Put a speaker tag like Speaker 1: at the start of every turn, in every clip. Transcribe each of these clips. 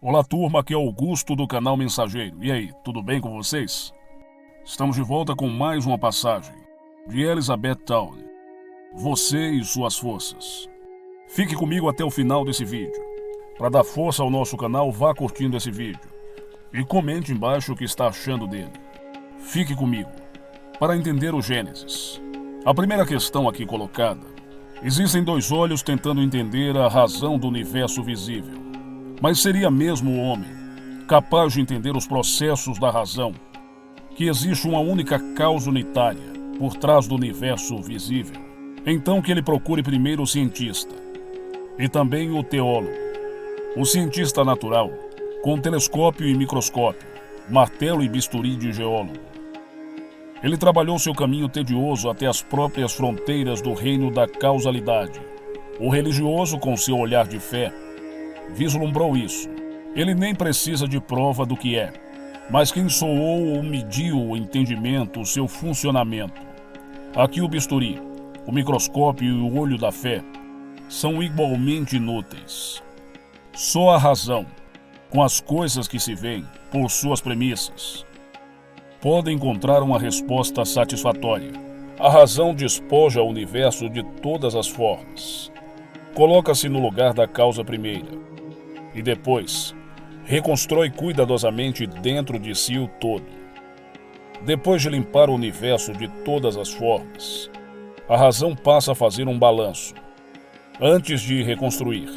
Speaker 1: Olá, turma, aqui é Augusto do canal Mensageiro. E aí, tudo bem com vocês? Estamos de volta com mais uma passagem de Elizabeth Town. Você e suas forças. Fique comigo até o final desse vídeo. Para dar força ao nosso canal, vá curtindo esse vídeo e comente embaixo o que está achando dele. Fique comigo para entender o Gênesis. A primeira questão aqui colocada: existem dois olhos tentando entender a razão do universo visível. Mas seria mesmo o homem capaz de entender os processos da razão, que existe uma única causa unitária por trás do universo visível? Então que ele procure primeiro o cientista e também o teólogo. O cientista natural, com telescópio e microscópio, martelo e bisturi de geólogo. Ele trabalhou seu caminho tedioso até as próprias fronteiras do reino da causalidade. O religioso, com seu olhar de fé, vislumbrou isso. Ele nem precisa de prova do que é, mas quem soou ou mediu o entendimento, o seu funcionamento. Aqui o bisturi, o microscópio e o olho da fé são igualmente inúteis. Só a razão, com as coisas que se veem, por suas premissas, pode encontrar uma resposta satisfatória. A razão despoja o universo de todas as formas. Coloca-se no lugar da causa primeira e depois reconstrói cuidadosamente dentro de si o todo. Depois de limpar o universo de todas as formas, a razão passa a fazer um balanço antes de reconstruir.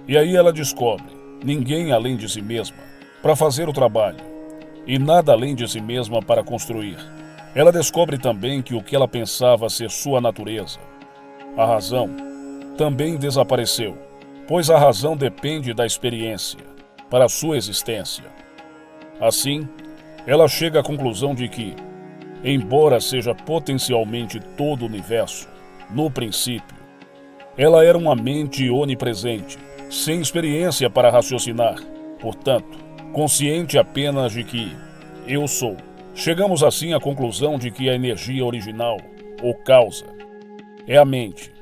Speaker 1: E aí ela descobre ninguém além de si mesma para fazer o trabalho e nada além de si mesma para construir. Ela descobre também que o que ela pensava ser sua natureza, a razão, também desapareceu, pois a razão depende da experiência para a sua existência. Assim, ela chega à conclusão de que, embora seja potencialmente todo o universo, no princípio, ela era uma mente onipresente, sem experiência para raciocinar, portanto, consciente apenas de que eu sou. Chegamos assim à conclusão de que a energia original, ou causa, é a mente,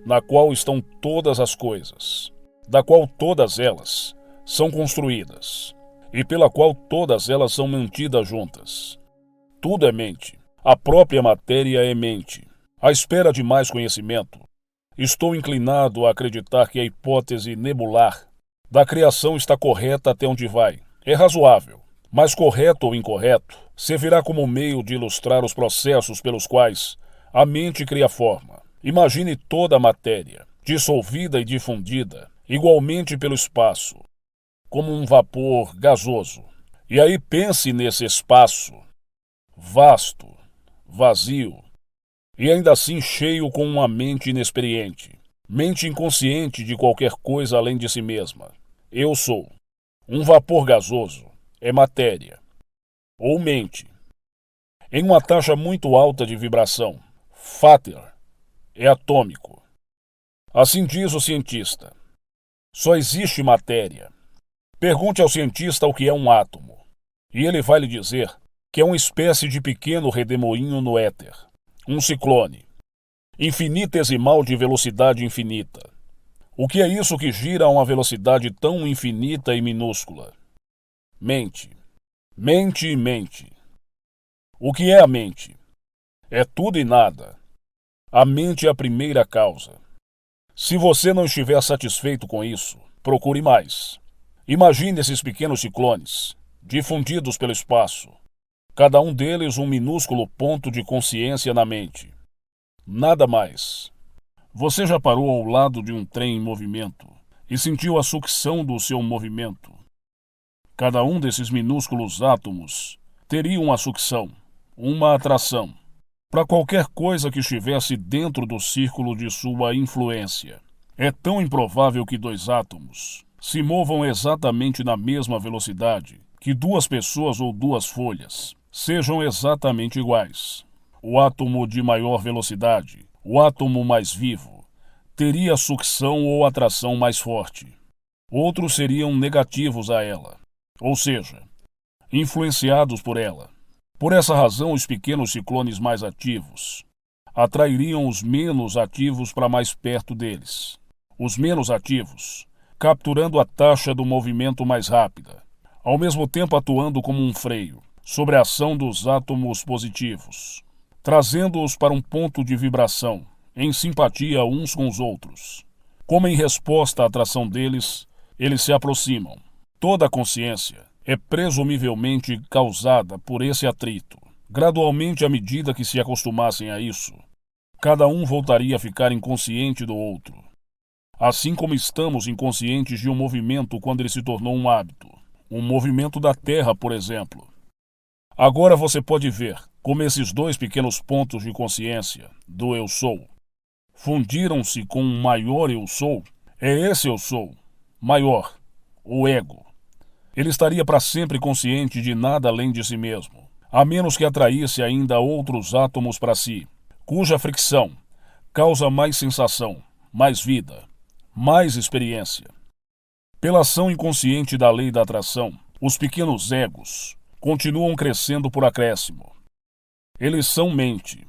Speaker 1: na qual estão todas as coisas, da qual todas elas são construídas, e pela qual todas elas são mantidas juntas. Tudo é mente, a própria matéria é mente. À espera de mais conhecimento, estou inclinado a acreditar que a hipótese nebular da criação está correta até onde vai. É razoável, mas correto ou incorreto, servirá como meio de ilustrar os processos pelos quais a mente cria forma. Imagine toda a matéria, dissolvida e difundida, igualmente pelo espaço, como um vapor gasoso. E aí pense nesse espaço, vasto, vazio, e ainda assim cheio com uma mente inexperiente, mente inconsciente de qualquer coisa além de si mesma. Eu sou. Um vapor gasoso é matéria, ou mente, em uma taxa muito alta de vibração. Fáter é atômico. Assim diz o cientista. Só existe matéria. Pergunte ao cientista o que é um átomo, e ele vai lhe dizer que é uma espécie de pequeno redemoinho no éter, um ciclone, infinitesimal de velocidade infinita. O que é isso que gira a uma velocidade tão infinita e minúscula? Mente. Mente e mente. O que é a mente? É tudo e nada. A mente é a primeira causa. Se você não estiver satisfeito com isso, procure mais. Imagine esses pequenos ciclones, difundidos pelo espaço, cada um deles um minúsculo ponto de consciência na mente. Nada mais. Você já parou ao lado de um trem em movimento e sentiu a sucção do seu movimento? Cada um desses minúsculos átomos teria uma sucção, uma atração, para qualquer coisa que estivesse dentro do círculo de sua influência. É tão improvável que dois átomos se movam exatamente na mesma velocidade que duas pessoas ou duas folhas sejam exatamente iguais. O átomo de maior velocidade, o átomo mais vivo, teria sucção ou atração mais forte. Outros seriam negativos a ela, ou seja, influenciados por ela. Por essa razão, os pequenos ciclones mais ativos atrairiam os menos ativos para mais perto deles. Os menos ativos capturando a taxa do movimento mais rápida, ao mesmo tempo atuando como um freio sobre a ação dos átomos positivos, trazendo-os para um ponto de vibração, em simpatia uns com os outros. Como em resposta à atração deles, eles se aproximam. Toda a consciência é presumivelmente causada por esse atrito. Gradualmente, à medida que se acostumassem a isso, cada um voltaria a ficar inconsciente do outro. Assim como estamos inconscientes de um movimento quando ele se tornou um hábito. Um movimento da Terra, por exemplo. Agora você pode ver como esses dois pequenos pontos de consciência do Eu Sou fundiram-se com um maior Eu Sou. É esse Eu Sou, maior, o ego. Ele estaria para sempre consciente de nada além de si mesmo, a menos que atraísse ainda outros átomos para si, cuja fricção causa mais sensação, mais vida, mais experiência. Pela ação inconsciente da lei da atração, os pequenos egos continuam crescendo por acréscimo. Eles são mente,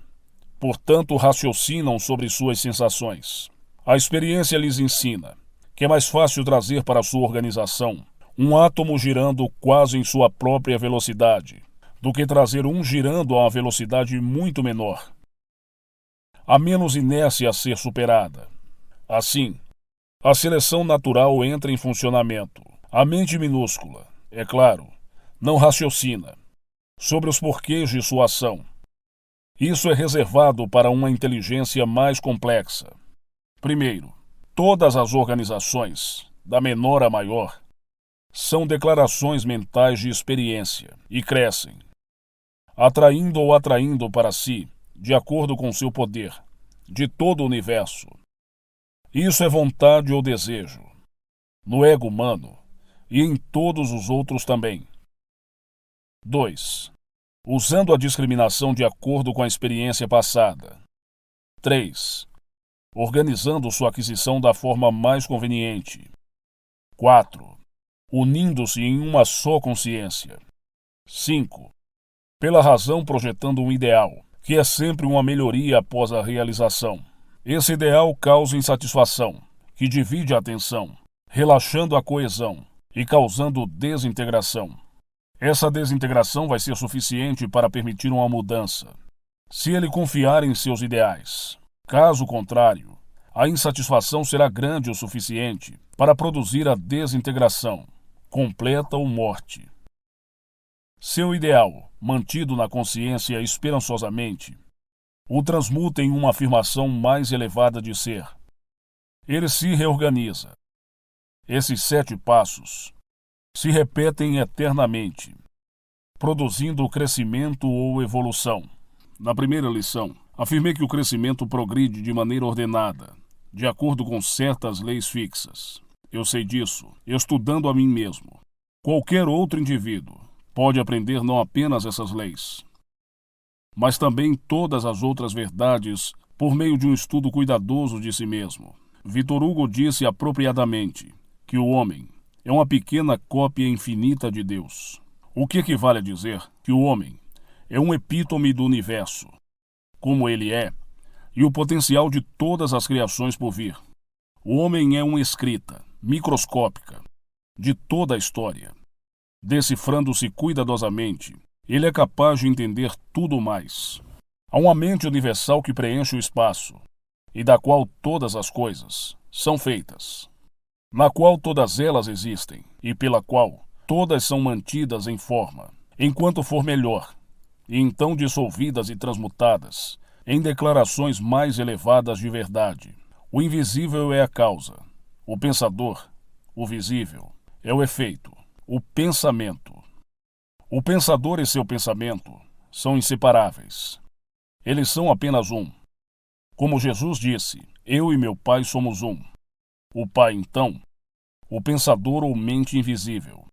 Speaker 1: portanto raciocinam sobre suas sensações. A experiência lhes ensina que é mais fácil trazer para sua organização um átomo girando quase em sua própria velocidade, do que trazer um girando a uma velocidade muito menor. Há menos inércia a ser superada. Assim, a seleção natural entra em funcionamento. A mente minúscula, é claro, não raciocina sobre os porquês de sua ação. Isso é reservado para uma inteligência mais complexa. Primeiro, todas as organizações, da menor a maior, são declarações mentais de experiência e crescem, atraindo ou atraindo para si, de acordo com seu poder, de todo o universo. Isso é vontade ou desejo, no ego humano e em todos os outros também. 2. Usando a discriminação de acordo com a experiência passada. 3. Organizando sua aquisição da forma mais conveniente. 4. Unindo-se em uma só consciência. 5. Pela razão projetando um ideal, que é sempre uma melhoria após a realização. Esse ideal causa insatisfação, que divide a atenção, relaxando a coesão e causando desintegração. Essa desintegração vai ser suficiente para permitir uma mudança, se ele confiar em seus ideais. Caso contrário, a insatisfação será grande o suficiente para produzir a desintegração, completa ou morte. Seu ideal, mantido na consciência esperançosamente, o transmuta em uma afirmação mais elevada de ser. Ele se reorganiza. Esses 7 passos se repetem eternamente, produzindo crescimento ou evolução. Na primeira lição, afirmei que o crescimento progride de maneira ordenada, de acordo com certas leis fixas. Eu sei disso, estudando a mim mesmo. Qualquer outro indivíduo pode aprender não apenas essas leis, mas também todas as outras verdades por meio de um estudo cuidadoso de si mesmo. Victor Hugo disse apropriadamente que o homem é uma pequena cópia infinita de Deus, o que equivale a dizer que o homem é um epítome do universo, como ele é, e o potencial de todas as criações por vir. O homem é uma escrita microscópica de toda a história. Decifrando-se cuidadosamente, ele é capaz de entender tudo mais. Há uma mente universal que preenche o espaço, e da qual todas as coisas são feitas, na qual todas elas existem, e pela qual todas são mantidas em forma, enquanto for melhor, e então dissolvidas e transmutadas em declarações mais elevadas de verdade. O invisível é a causa, o pensador, o visível, é o efeito, o pensamento. O pensador e seu pensamento são inseparáveis. Eles são apenas um. Como Jesus disse, eu e meu Pai somos um. O Pai, então, o pensador ou mente invisível,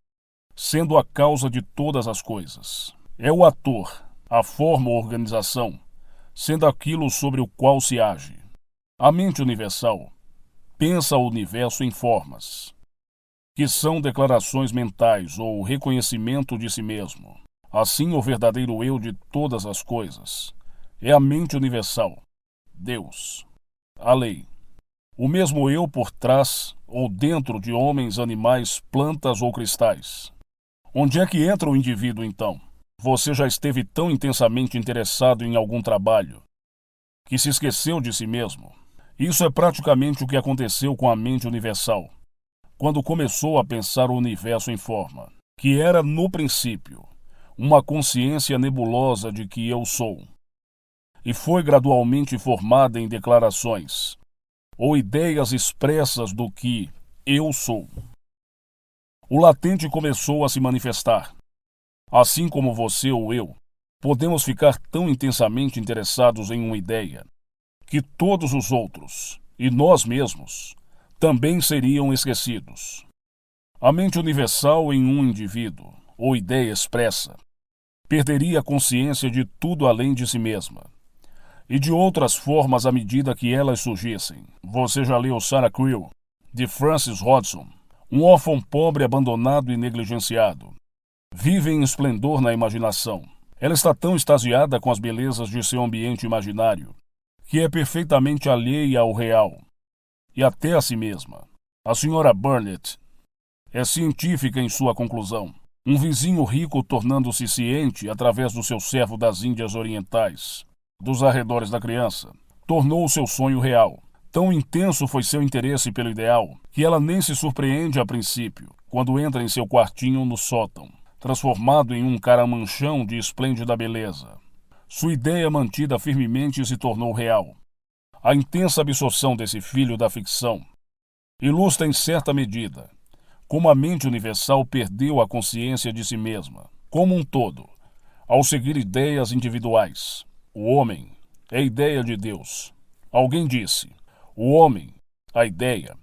Speaker 1: sendo a causa de todas as coisas. É o ator, a forma ou organização, sendo aquilo sobre o qual se age. A mente universal pensa o universo em formas, que são declarações mentais ou reconhecimento de si mesmo. Assim, o verdadeiro eu de todas as coisas é a mente universal, Deus, a lei. O mesmo eu por trás ou dentro de homens, animais, plantas ou cristais. Onde é que entra o indivíduo, então? Você já esteve tão intensamente interessado em algum trabalho que se esqueceu de si mesmo? Isso é praticamente o que aconteceu com a mente universal, quando começou a pensar o universo em forma, que era, no princípio, uma consciência nebulosa de que eu sou, e foi gradualmente formada em declarações, ou ideias expressas do que eu sou. O latente começou a se manifestar. Assim como você ou eu, podemos ficar tão intensamente interessados em uma ideia que todos os outros, e nós mesmos, também seriam esquecidos. A mente universal em um indivíduo, ou ideia expressa, perderia a consciência de tudo além de si mesma, e de outras formas à medida que elas surgissem. Você já leu Sarah Creel, de Francis Hodgson, um órfão pobre abandonado e negligenciado. Vive em esplendor na imaginação. Ela está tão extasiada com as belezas de seu ambiente imaginário, que é perfeitamente alheia ao real, e até a si mesma. A senhora Burnett é científica em sua conclusão. Um vizinho rico tornando-se ciente através do seu servo das Índias Orientais, dos arredores da criança, tornou o seu sonho real. Tão intenso foi seu interesse pelo ideal, que ela nem se surpreende a princípio, quando entra em seu quartinho no sótão, transformado em um caramanchão de esplêndida beleza. Sua ideia mantida firmemente se tornou real. A intensa absorção desse filho da ficção ilustra em certa medida como a mente universal perdeu a consciência de si mesma, como um todo, ao seguir ideias individuais. O homem é a ideia de Deus. Alguém disse: o homem, a ideia,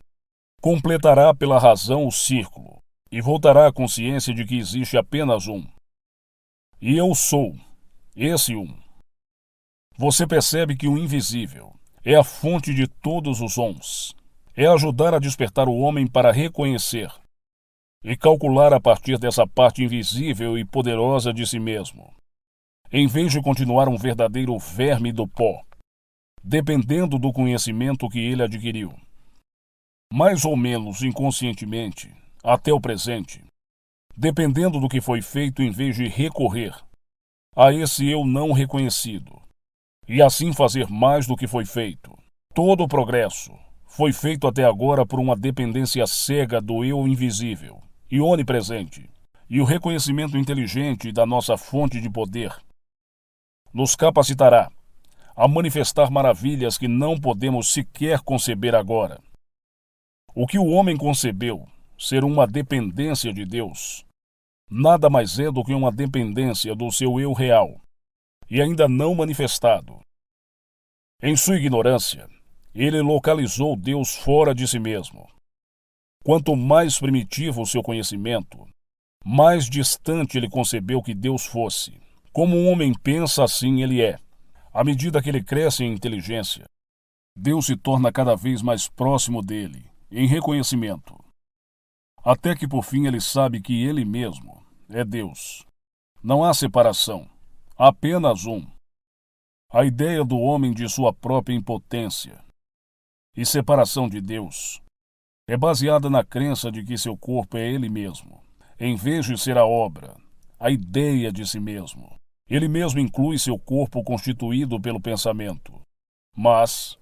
Speaker 1: completará pela razão o círculo e voltará à consciência de que existe apenas um. E eu sou esse um. Você percebe que o invisível é a fonte de todos os ons. É ajudar a despertar o homem para reconhecer e calcular a partir dessa parte invisível e poderosa de si mesmo, em vez de continuar um verdadeiro verme do pó, dependendo do conhecimento que ele adquiriu. Mais ou menos inconscientemente, até o presente, dependendo do que foi feito em vez de recorrer a esse eu não reconhecido, e assim fazer mais do que foi feito. Todo o progresso foi feito até agora por uma dependência cega do eu invisível e onipresente, e o reconhecimento inteligente da nossa fonte de poder nos capacitará a manifestar maravilhas que não podemos sequer conceber agora. O que o homem concebeu ser uma dependência de Deus nada mais é do que uma dependência do seu eu real e ainda não manifestado. Em sua ignorância, ele localizou Deus fora de si mesmo. Quanto mais primitivo o seu conhecimento, mais distante ele concebeu que Deus fosse. Como um homem pensa, assim ele é. À medida que ele cresce em inteligência, Deus se torna cada vez mais próximo dele, em reconhecimento. Até que por fim ele sabe que ele mesmo é Deus. Não há separação, há apenas um. A ideia do homem de sua própria impotência e separação de Deus é baseada na crença de que seu corpo é ele mesmo, em vez de ser a obra, a ideia de si mesmo. Ele mesmo inclui seu corpo constituído pelo pensamento. Mas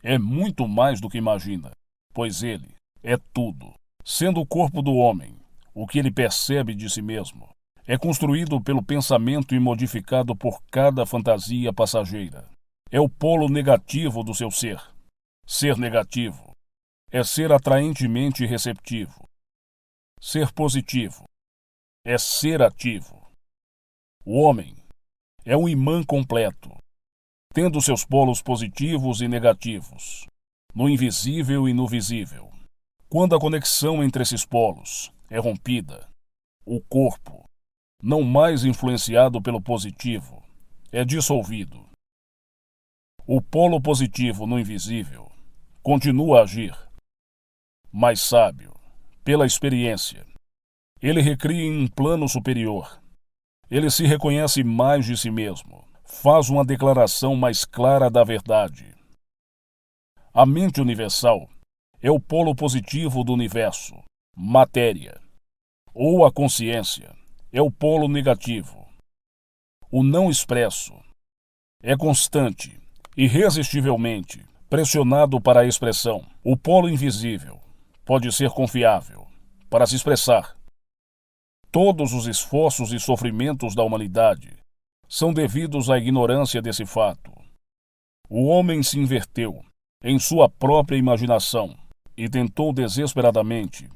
Speaker 1: é muito mais do que imagina, pois ele é tudo. Sendo o corpo do homem, o que ele percebe de si mesmo, é construído pelo pensamento e modificado por cada fantasia passageira. É o polo negativo do seu ser. Ser negativo é ser atraentemente receptivo. Ser positivo é ser ativo. O homem é um imã completo, tendo seus polos positivos e negativos, no invisível e no visível. Quando a conexão entre esses polos é rompida, o corpo, não mais influenciado pelo positivo, é dissolvido. O polo positivo no invisível continua a agir, mais sábio, pela experiência. Ele recria em um plano superior. Ele se reconhece mais de si mesmo, faz uma declaração mais clara da verdade. A mente universal é o polo positivo do universo, matéria. Ou a consciência é o polo negativo. O não expresso é constante, irresistivelmente pressionado para a expressão. O polo invisível pode ser confiável para se expressar. Todos os esforços e sofrimentos da humanidade são devidos à ignorância desse fato. O homem se inverteu em sua própria imaginação e tentou desesperadamente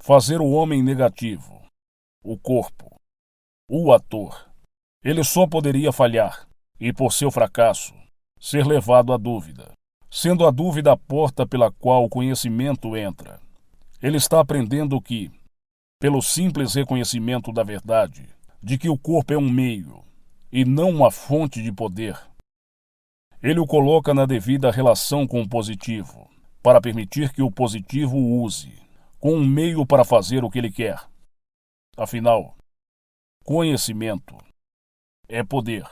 Speaker 1: fazer o homem negativo, o corpo, o ator. Ele só poderia falhar e, por seu fracasso, ser levado à dúvida, sendo a dúvida a porta pela qual o conhecimento entra. Ele está aprendendo que, pelo simples reconhecimento da verdade, de que o corpo é um meio e não uma fonte de poder, ele o coloca na devida relação com o positivo, para permitir que o positivo o use com um meio para fazer o que ele quer. Afinal, conhecimento é poder.